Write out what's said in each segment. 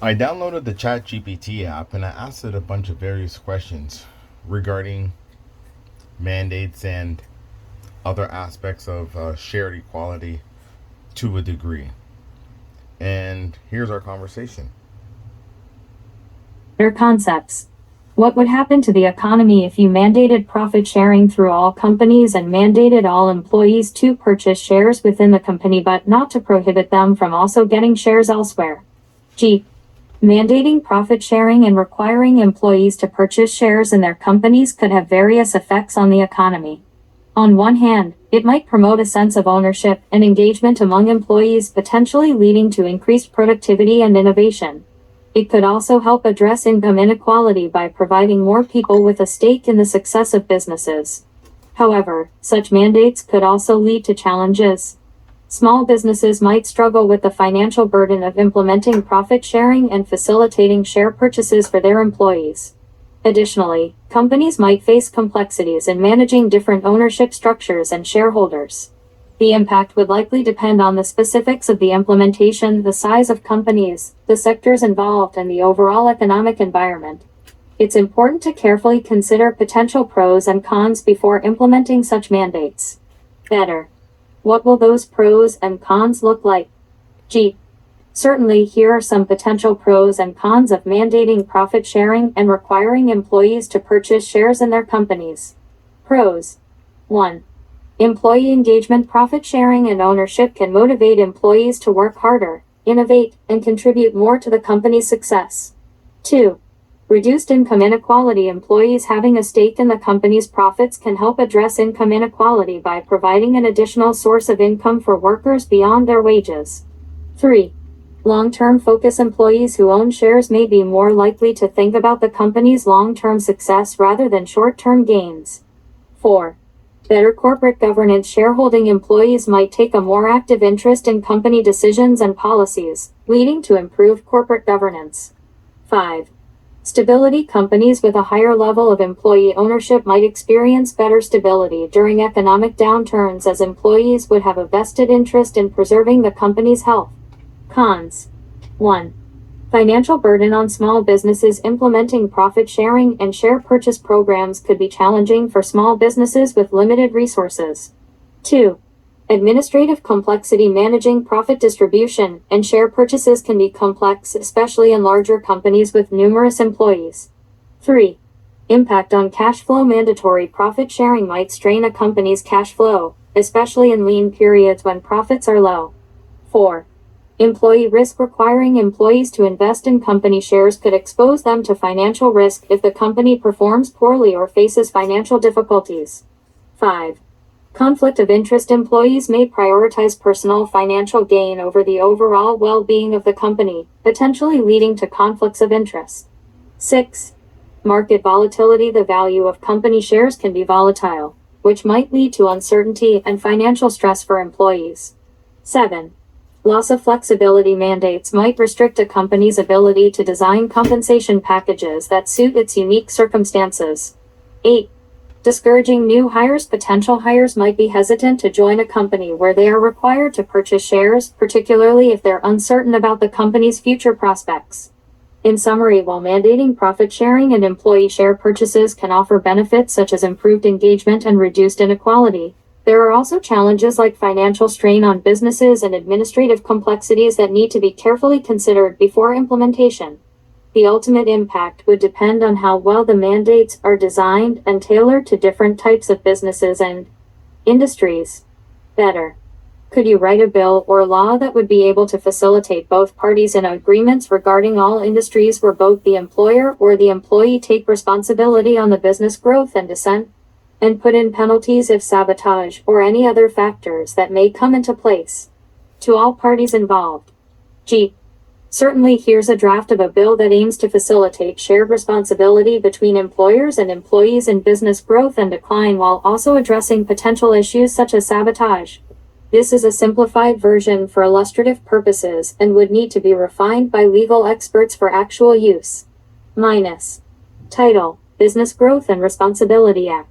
I downloaded the ChatGPT app and I asked it a bunch of various questions regarding mandates and other aspects of shared equality to a degree. And here's our conversation. Their concepts. What would happen to the economy if you mandated profit sharing through all companies and mandated all employees to purchase shares within the company but not to prohibit them from also getting shares elsewhere? G. Mandating profit sharing and requiring employees to purchase shares in their companies could have various effects on the economy. On one hand, it might promote a sense of ownership and engagement among employees, potentially leading to increased productivity and innovation. It could also help address income inequality by providing more people with a stake in the success of businesses. However, such mandates could also lead to challenges. Small businesses might struggle with the financial burden of implementing profit sharing and facilitating share purchases for their employees. Additionally, companies might face complexities in managing different ownership structures and shareholders. The impact would likely depend on the specifics of the implementation, the size of companies, the sectors involved, and the overall economic environment. It's important to carefully consider potential pros and cons before implementing such mandates. Better. What will those pros and cons look like? G. Certainly, here are some potential pros and cons of mandating profit sharing and requiring employees to purchase shares in their companies. Pros. 1. Employee engagement. Profit sharing and ownership can motivate employees to work harder, innovate, and contribute more to the company's success. 2. Reduced income inequality. Employees having a stake in the company's profits can help address income inequality by providing an additional source of income for workers beyond their wages. 3. Long-term focus. Employees who own shares may be more likely to think about the company's long-term success rather than short-term gains. 4. Better corporate governance. Shareholding employees might take a more active interest in company decisions and policies, leading to improved corporate governance. 5. Stability. Companies with a higher level of employee ownership might experience better stability during economic downturns, as employees would have a vested interest in preserving the company's health. Cons. 1. Financial burden on small businesses. Implementing profit sharing and share purchase programs could be challenging for small businesses with limited resources. 2. Administrative complexity. Managing profit distribution and share purchases can be complex, especially in larger companies with numerous employees. 3. Impact on cash flow. Mandatory profit sharing might strain a company's cash flow, especially in lean periods when profits are low. 4. Employee risk. Requiring employees to invest in company shares could expose them to financial risk if the company performs poorly or faces financial difficulties. 5. Conflict of interest. Employees may prioritize personal financial gain over the overall well-being of the company, potentially leading to conflicts of interest. 6. Market volatility. The value of company shares can be volatile, which might lead to uncertainty and financial stress for employees. 7. Loss of flexibility. Mandates might restrict a company's ability to design compensation packages that suit its unique circumstances. 8. Discouraging new hires. Potential hires might be hesitant to join a company where they are required to purchase shares, particularly if they're uncertain about the company's future prospects. In summary, while mandating profit sharing and employee share purchases can offer benefits such as improved engagement and reduced inequality, there are also challenges like financial strain on businesses and administrative complexities that need to be carefully considered before implementation. The ultimate impact would depend on how well the mandates are designed and tailored to different types of businesses and industries. Better. Could you write a bill or law that would be able to facilitate both parties in agreements regarding all industries where both the employer or the employee take responsibility on the business growth and dissent? And put in penalties if sabotage or any other factors that may come into place. To all parties involved. G. Certainly, here's a draft of a bill that aims to facilitate shared responsibility between employers and employees in business growth and decline while also addressing potential issues such as sabotage. This is a simplified version for illustrative purposes and would need to be refined by legal experts for actual use. Title: Business Growth and Responsibility Act.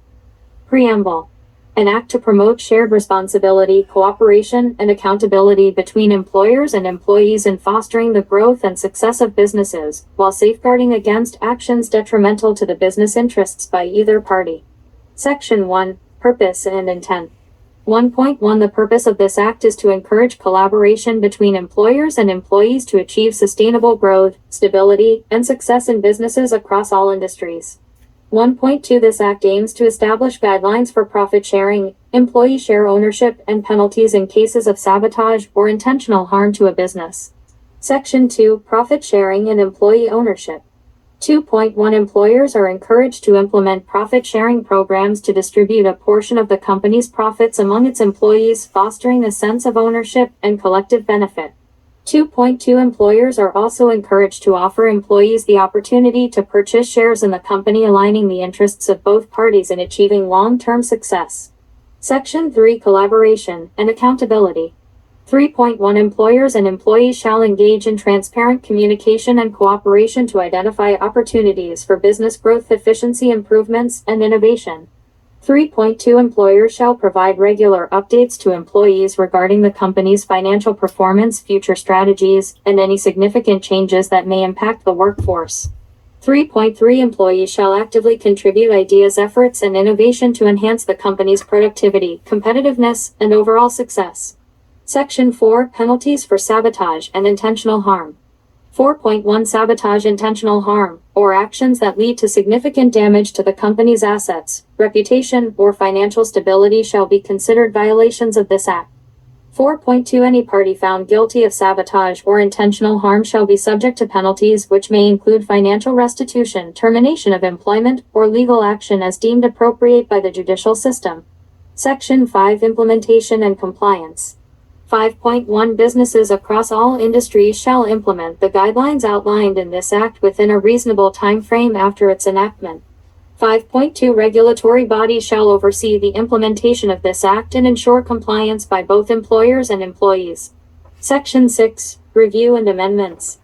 Preamble. An act to promote shared responsibility, cooperation, and accountability between employers and employees in fostering the growth and success of businesses, while safeguarding against actions detrimental to the business interests by either party. Section 1. Purpose and Intent. 1.1 The purpose of this act is to encourage collaboration between employers and employees to achieve sustainable growth, stability, and success in businesses across all industries. 1.2 This act aims to establish guidelines for profit sharing, employee share ownership, and penalties in cases of sabotage or intentional harm to a business. Section 2. Profit sharing and employee ownership. 2.1 Employers are encouraged to implement profit-sharing programs to distribute a portion of the company's profits among its employees, fostering a sense of ownership and collective benefit. 2.2 Employers are also encouraged to offer employees the opportunity to purchase shares in the company, aligning the interests of both parties in achieving long-term success. Section 3. Collaboration and Accountability. 3.1 Employers and employees shall engage in transparent communication and cooperation to identify opportunities for business growth, efficiency improvements, and innovation. 3.2 Employers shall provide regular updates to employees regarding the company's financial performance, future strategies, and any significant changes that may impact the workforce. 3.3 Employees shall actively contribute ideas, efforts, and innovation to enhance the company's productivity, competitiveness, and overall success. Section 4. Penalties for sabotage and intentional harm. 4.1 Sabotage, intentional harm, or actions that lead to significant damage to the company's assets, reputation, or financial stability shall be considered violations of this act. 4.2 Any party found guilty of sabotage or intentional harm shall be subject to penalties, which may include financial restitution, termination of employment, or legal action as deemed appropriate by the judicial system. Section 5. Implementation and Compliance. 5.1 Businesses across all industries shall implement the guidelines outlined in this act within a reasonable time frame after its enactment. 5.2 Regulatory bodies shall oversee the implementation of this act and ensure compliance by both employers and employees. Section 6. Review and Amendments.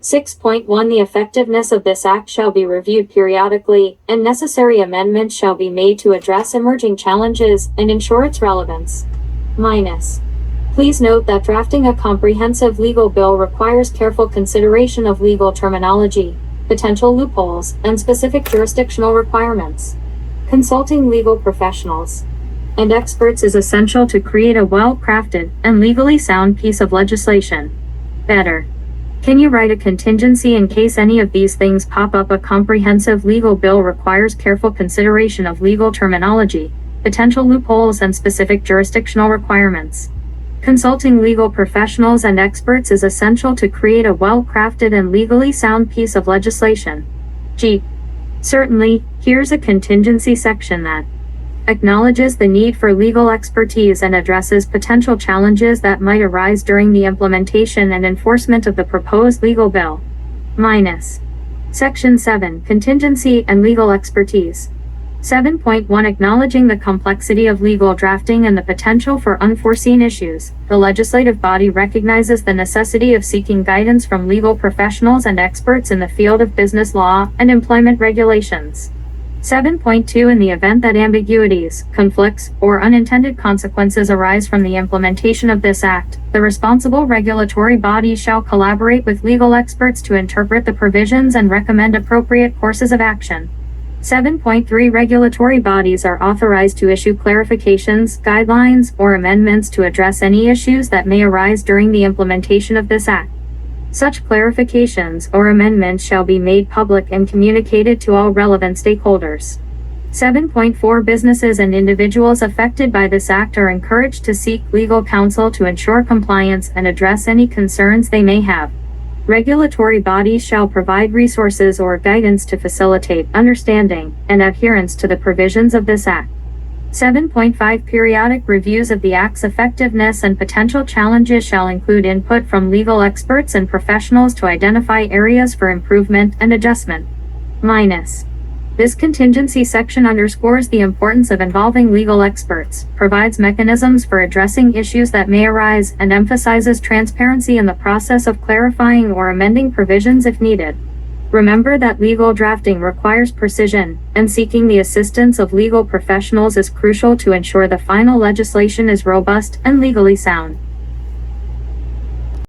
6.1 The effectiveness of this act shall be reviewed periodically, and necessary amendments shall be made to address emerging challenges and ensure its relevance. Please note that drafting a comprehensive legal bill requires careful consideration of legal terminology, potential loopholes, and specific jurisdictional requirements. Consulting legal professionals and experts is essential to create a well-crafted and legally sound piece of legislation. Better. Can you write a contingency in case any of these things pop up? A comprehensive legal bill requires careful consideration of legal terminology, potential loopholes, and specific jurisdictional requirements. Consulting legal professionals and experts is essential to create a well-crafted and legally sound piece of legislation. Certainly, here's a contingency section that acknowledges the need for legal expertise and addresses potential challenges that might arise during the implementation and enforcement of the proposed legal bill. Section 7. Contingency and Legal Expertise. 7.1 Acknowledging the complexity of legal drafting and the potential for unforeseen issues, the legislative body recognizes the necessity of seeking guidance from legal professionals and experts in the field of business law and employment regulations. 7.2 In the event that ambiguities, conflicts, or unintended consequences arise from the implementation of this act, the responsible regulatory body shall collaborate with legal experts to interpret the provisions and recommend appropriate courses of action. 7.3 Regulatory bodies are authorized to issue clarifications, guidelines, or amendments to address any issues that may arise during the implementation of this act. Such clarifications or amendments shall be made public and communicated to all relevant stakeholders. 7.4 Businesses and individuals affected by this act are encouraged to seek legal counsel to ensure compliance and address any concerns they may have. Regulatory bodies shall provide resources or guidance to facilitate understanding and adherence to the provisions of this act. 7.5 Periodic reviews of the act's effectiveness and potential challenges shall include input from legal experts and professionals to identify areas for improvement and adjustment. This contingency section underscores the importance of involving legal experts, provides mechanisms for addressing issues that may arise, and emphasizes transparency in the process of clarifying or amending provisions if needed. Remember that legal drafting requires precision, and seeking the assistance of legal professionals is crucial to ensure the final legislation is robust and legally sound.